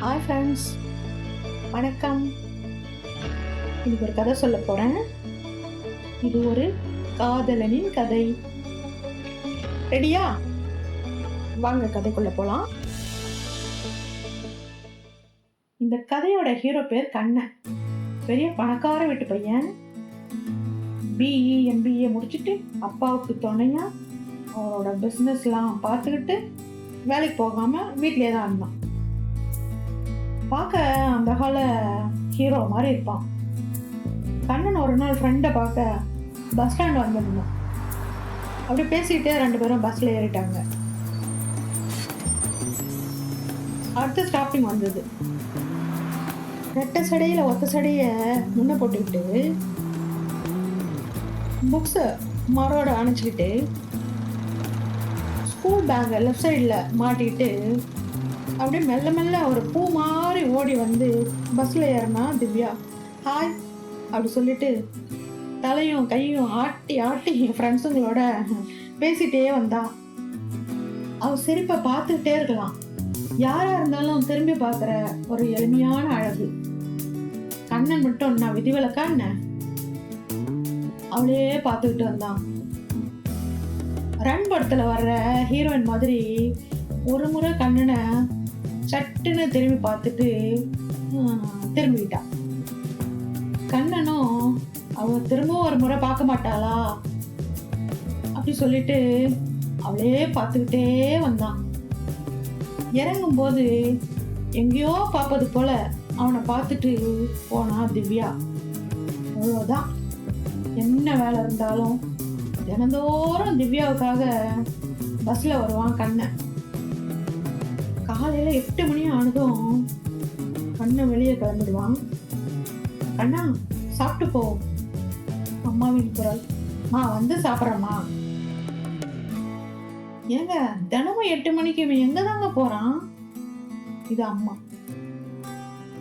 Hi friends, வணக்கம். இன்னைக்கு ஒரு கதை சொல்ல போகிறேன். இது ஒரு காதலனின் கதை. ரெடியா? வாங்க கதைக்குள்ள போகலாம். இந்த கதையோட ஹீரோ பேர் கண்ணன். பெரிய பணக்கார வீட்டு பையன். பிஇ எம்பிஏ முடிச்சுட்டு அப்பாவுக்கு துணையா அவரோட பிஸ்னஸ்லாம் பார்த்துக்கிட்டு வேலைக்கு போகாமல் வீட்டிலே தான் இருந்தான். பார்க்க அந்த கால ஹீரோ மாதிரி இருப்பான். கண்ணன் ஒரு நாள் ஃப்ரெண்டை பார்க்க பஸ் ஸ்டாண்ட் வந்திருந்தான். அப்படி பேசிக்கிட்டே ரெண்டு பேரும் பஸ்ஸில் ஏறிட்டாங்க. அடுத்த ஸ்டாப்பிங் வந்தது. ரெட்டை சடையில் ஒத்த சடையை முன்ன போட்டுக்கிட்டு புக்ஸை மரோட அணைச்சிக்கிட்டு ஸ்கூல் பேக்கை லெஃப்ட் சைடில் மாட்டிக்கிட்டு அப்படியே மெல்ல மெல்ல ஒரு பூ மாதிரி ஓடி வந்து பஸ்ஸில் ஏறினா திவ்யா. ஹாய் அப்படி சொல்லிட்டு தலையும் கையும் ஆட்டி ஆட்டி என் ஃப்ரெண்ட்ஸுங்களோட பேசிகிட்டே வந்தா. அவள் சிரிப்பை பார்த்துக்கிட்டே இருக்கலாம். யாராக இருந்தாலும் திரும்பி பார்க்குற ஒரு எளிமையான அழகு. கண்ணன் மட்டும் நான் விதிவிலக்கா என்ன? அவளே பார்த்துக்கிட்டு வந்தான். ரன் படத்தில் வர்ற ஹீரோயின் மாதிரி ஒரு முறை கண்ணனை சட்டுன்னு திரும்பி பார்த்துட்டு திரும்பிக்கிட்டான். கண்ணனும் அவள் திரும்பவும் ஒரு முறை பார்க்க மாட்டாளா அப்படி சொல்லிட்டு அவளே பார்த்துக்கிட்டே வந்தான். இறங்கும்போது எங்கேயோ பார்ப்பது போல அவனை பார்த்துட்டு போனா திவ்யா. அவ்வளோதான். என்ன வேலை இருந்தாலும் தினந்தோறும் திவ்யாவுக்காக பஸ்ஸில் வருவான் கண்ணன். காலையில் 8 மணி ஆனதும் கண்ணன் வெளியே கிளம்பிடுவான். கண்ணா சாப்பிட்டு போ. அம்மாவின் குரல். வந்து சாப்பிட்றம்மா. ஏங்க தினமும் 8 மணிக்கு இவன் எங்கே தாங்க போகிறான்? இது அம்மா.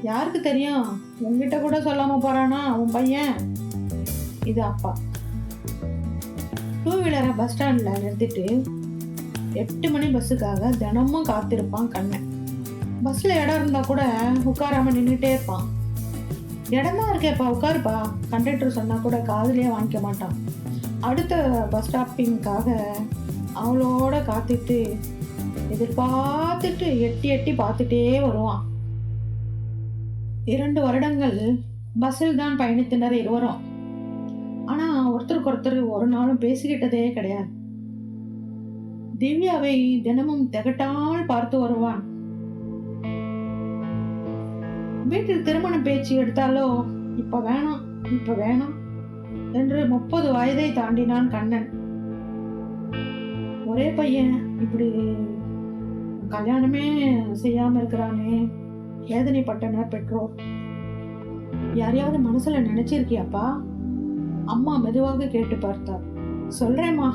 யாருக்கு தெரியும்? உங்ககிட்ட கூட சொல்லாமல் போகிறானா உன் பையன்? இது அப்பா. 2 வீலரை பஸ் ஸ்டாண்டில் நிறுத்திட்டு 8 மணி பஸ்ஸுக்காக தினமும் காத்திருப்பான் கண்ணன். பஸ்ஸில் இடம் இருந்தால் கூட உட்காராம நின்றுட்டே இருப்பான். இடம்தான் இருக்கேப்பா உட்காருப்பா கண்டக்டர் சொன்னால் கூட காதுலேயே வாங்கிக்க மாட்டான். அடுத்த பஸ் ஸ்டாப்பிங்காக அவளோட காத்துட்டு எதிர்பார்த்துட்டு எட்டி எட்டி பார்த்துட்டே வருவான். 2 வருடங்கள் பஸ்ஸில் தான் பயணித்தினர் இருவரும். ஆனால் ஒருத்தருக்கு ஒருத்தர் ஒரு நாளும் பேசிக்கிட்டதே கிடையாது. திவ்யாவை தினமும் திகட்டாமல் பார்த்து வருவான். வீட்டில் திருமண பேச்சு எடுத்தாலோ இப்ப வேணாம் என்று 30 வயதை தாண்டினான் கண்ணன். ஒரே பையன் இப்படி கல்யாணமே செய்யாம இருக்கிறானே வேதனைப்பட்டனர் பெற்றோர். யாரையாவது மனசுல நினைச்சிருக்கியாப்பா? அம்மா மெதுவாக கேட்டு பார்த்தார். சொல்றேம்மா.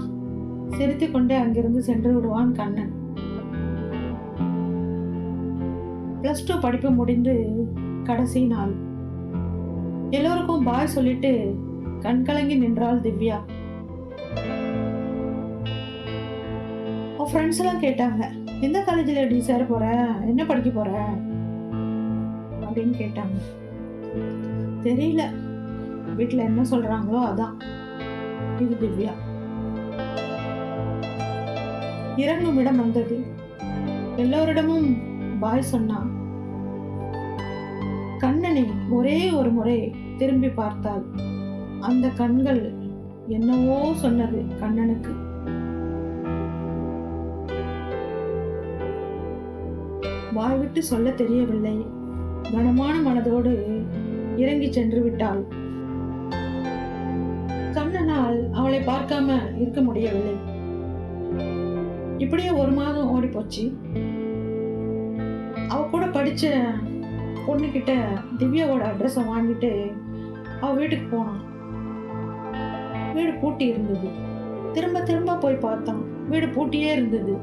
சிரித்து கொண்டே அங்கிருந்து சென்று விடுவான் கண்ணன். +2 படிப்பு முடிந்து கடைசி நாள். எல்லோருக்கும் பாய் சொல்லிட்டு கண்கலங்கி நின்றாள் திவ்யா. ஃப்ரெண்ட்ஸ் எல்லாம் கேட்டாங்க, எந்த காலேஜில் எப்படி சேர போற, என்ன படிக்க போற அப்படின்னு கேட்டாங்க. தெரியல, வீட்டில் என்ன சொல்றாங்களோ அதான். இது திவ்யா. இறங்கும் இடம் வந்தது. எல்லோரிடமும் பாய் சொன்னான். கண்ணனை ஒரே ஒரு முறை திரும்பி பார்த்தாள். அந்த கண்கள் என்னவோ சொன்னது கண்ணனுக்கு. வாய் விட்டு சொல்ல தெரியவில்லை. கனமான மனதோடு இறங்கி சென்று விட்டாள். கண்ணனால் அவளை பார்க்காம இருக்க முடியவில்லை. இப்படியே 1 மாதம் ஓடி போச்சு. அவ கூட படிச்ச பொண்ணுகிட்ட திவ்யாவோட அட்ரஸை வாங்கிட்டு அவ வீட்டுக்கு போனான். வீடு பூட்டி இருந்தது. திரும்ப திரும்ப போய் பார்த்தான். வீடு பூட்டியே இருந்தது.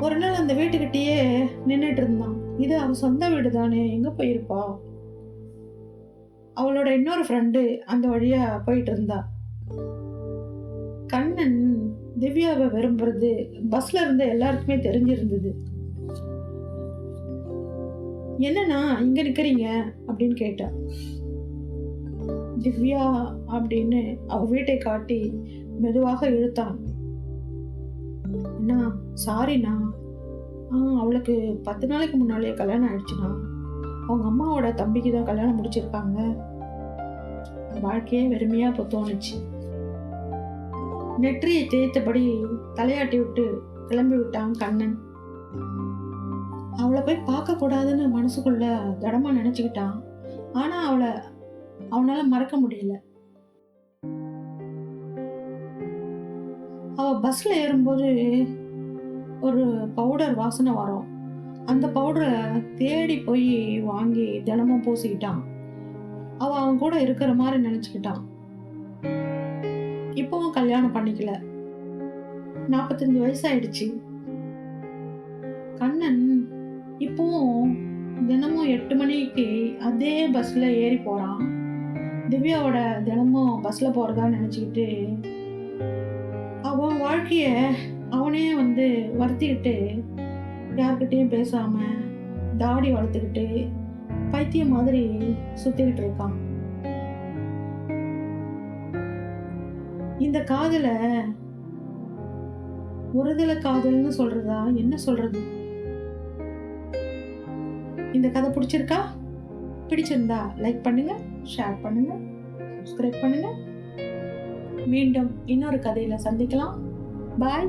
ஒரு நாள் அந்த வீட்டுக்கிட்டயே நின்றுட்டு இருந்தான். இது அவ சொந்த வீடு தானே, எங்க போயிருப்பா? அவளோட இன்னொரு ஃப்ரெண்டு அந்த வழியா போயிட்டு இருந்தா. கண்ணன் திவ்யாவை விரும்புறது பஸ்ல இருந்த எல்லாருக்குமே தெரிஞ்சிருந்தது. என்னன்னா இங்க நிக்கிறீங்க அப்படின்னு கேட்டா. திவ்யா அப்படின்னு அவ வீட்டை காட்டி மெதுவாக இழுத்தான். அண்ணா சாரிண்ணா, அவளுக்கு 10 நாளைக்கு முன்னாலே கல்யாணம் ஆயிடுச்சுண்ணா. அவங்க அம்மாவோட தம்பிக்கு தான் கல்யாணம் முடிச்சிருக்காங்க. வாழ்க்கையே வெறுமையா இப்போ தோணுச்சு. நெற்றியை தேய்த்தபடி தலையாட்டி விட்டு கிளம்பி விட்டான் கண்ணன். அவளை போய் பார்க்க கூடாதுன்னு மனசுக்குள்ள தடமா நினைச்சுக்கிட்டான். ஆனா அவனால மறக்க முடியல. அவ பஸ்ல ஏறும்போது ஒரு பவுடர் வாசனை வரும். அந்த பவுடரை தேடி போய் வாங்கி தினமும் பூசிக்கிட்டான். அவன் கூட இருக்கிற மாதிரி நினைச்சுக்கிட்டான். இப்பவும் கல்யாணம் பண்ணிக்கல. 45 வயசாயிடுச்சு. கண்ணன் இப்பவும் தினமும் 8 மணிக்கு அதே பஸ்ல ஏறி போறான். திவ்யாவோட தினமும் பஸ்ல போறதா நினைச்சுக்கிட்டு அவன் வாழ்க்கைய அவனே வருத்திக்கிட்டு, யார்கிட்டயும் பேசாம தாடி வளர்த்துக்கிட்டு பைத்தியம் மாதிரி சுத்திக்கிட்டு இருக்கான். இந்த காதல ஒருதலை காதல்னு சொல்றதா என்ன சொல்றது? இந்த கதை பிடிச்சிருக்கா? பிடிச்சிருந்தா லைக் பண்ணுங்க, ஷேர் பண்ணுங்க, சப்ஸ்கிரைப் பண்ணுங்க. மீண்டும் இன்னொரு கதையில சந்திக்கலாம். பாய்.